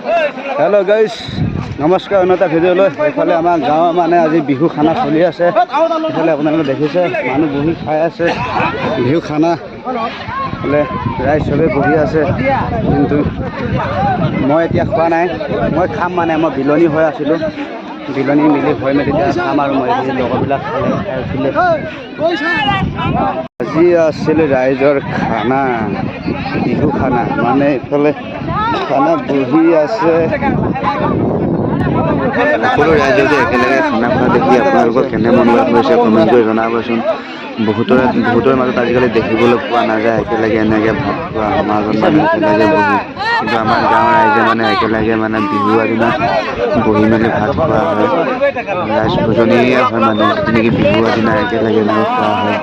Hello guys नमस्कार अन्यता video इफाले आम गाँव माने आज बिहू खाना चलि आसे इफाले आपनालोके देखिसे मानुह बहि खाई आसे बिहू खाना बोले राइज सबे बहि आसे किन्तु मैं एतिया खा नाई मैं खाम माने मैं बिलनी हो आसिलो बिलनी मिली हो मेली खाम और मैं लगरबिला खाले আজি आसिल राइजर खाना बिहू खाना माने इफाले खाना बहि आसे সকলো ৰাইজকে একেলগে খানা খোৱা দেখি আপোনালোকৰ কেনে মন গৈছে কমেণ্ট কৰি জনাবচোন। বহুতৰ মাজত আজিকালি দেখিবলৈ পোৱা নাযায় একেলগে এনেকৈ ভাত খোৱা সমাজত মানে একেলগে বহি, কিন্তু আমাৰ গাঁৱৰ ৰাইজে মানে একেলগে মানে বিহুৰ দিনা বহি মেলি ভাত খোৱা হয়। ৰাইজ ভোজনীয় হয় মানে যেনেকৈ বিহুৰ দিনা একেলগে মানে খোৱা হয়।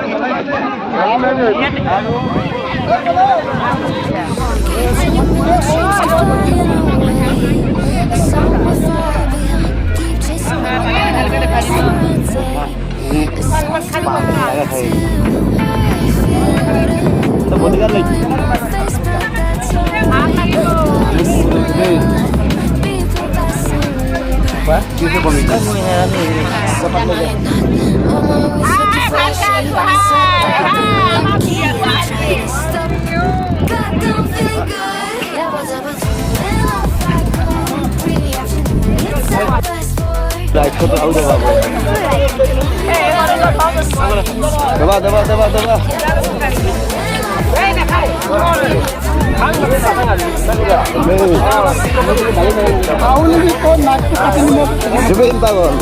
जुबिन पागल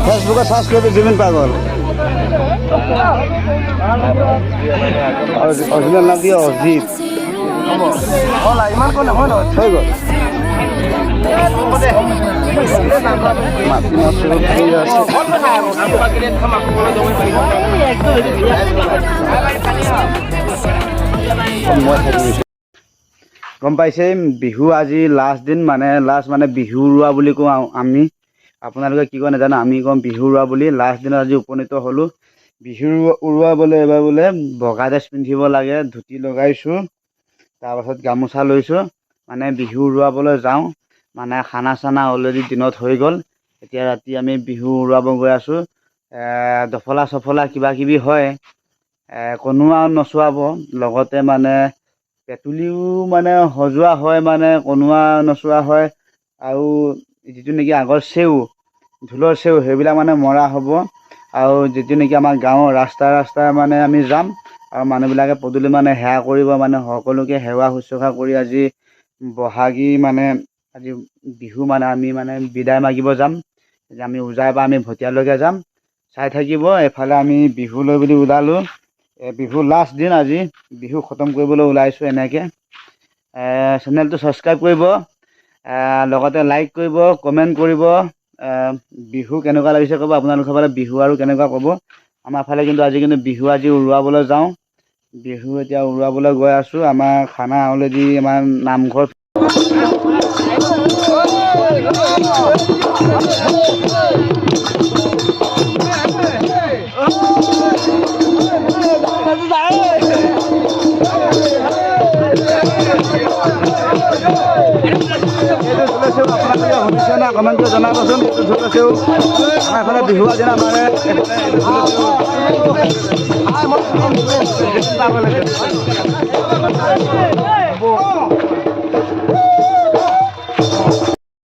फेसबुक सर्च कर जुबिन पागल অরিজিনাল নাম দিয়ে অজিত হৈ গ'ল। গম পাইছে বিহু আজি লাষ্ট দিন মানে বিহু উৰুৱা বুলি কওঁ আমি। আপোনালোকে কি কয় নাজানো, আমি কম বিহু উৰুৱা বুলি। লাষ্ট দিনত আজি উপনীত হ'লোঁ। বিহু উৰুৱা বোলে এবাৰ বোলে বগা ড্ৰেছ পিন্ধিব লাগে, ধুতি লগাইছোঁ, তাৰপাছত গামোচা লৈছোঁ, মানে বিহু উৰুৱাবলৈ যাওঁ। মানে খানা চানা অলৰেডি দিনত হৈ গ'ল, এতিয়া ৰাতি আমি বিহু উৰুৱাব গৈ আছোঁ। দফলা চফলা কিবা কিবি হয়, কোনো আৰু নচুৱাব, লগতে মানে পেটুলিও মানে সজোৱা হয়, মানে কনোৱা নচোৱা হয়, আৰু যিটো নেকি আগৰ চেউ ঢোলৰ চেউ সেইবিলাক মানে মৰা হ'ব। আৰু যিটো নেকি আমাৰ গাঁৱৰ ৰাস্তাই মানে আমি যাম, আৰু মানুহবিলাকে পদূলি মানে সেৱা কৰিব, মানে সকলোকে সেৱা শুশ্ৰূষা কৰি আজি বহাগী মানে আজি বিহু মানে আমি মানে বিদায় মাগিব যাম। আমি উজাইৰ পৰা আমি ভটিয়ালৈকে যাম, চাই থাকিব। এফালে আমি বিহু লৈ বুলি ওলালোঁ, বিহু লাষ্ট দিন আজি বিহু খতম কৰিবলৈ ওলাইছোঁ এনেকৈ। চেনেলটো ছাবস্ক্ৰাইব কৰিব, লগতে লাইক কৰিব, কমেণ্ট কৰিব। বিহু কেনেকুৱা লাগিছে ক'ব, আপোনালোকৰ ফালে বিহু আৰু কেনেকুৱা ক'ব। আমাৰ ফালে কিন্তু আজি বিহু উৰুৱাবলৈ যাওঁ। বিহু এতিয়া উৰুৱাবলৈ গৈ আছোঁ। আমাৰ খানা অলৰেডি আমাৰ নামঘৰ শুনিছে না, কমেণ্ট কৰি জনাবচোন। এইটো ঢোলছেও আমাৰ এইফালে বিহু দিনা মানে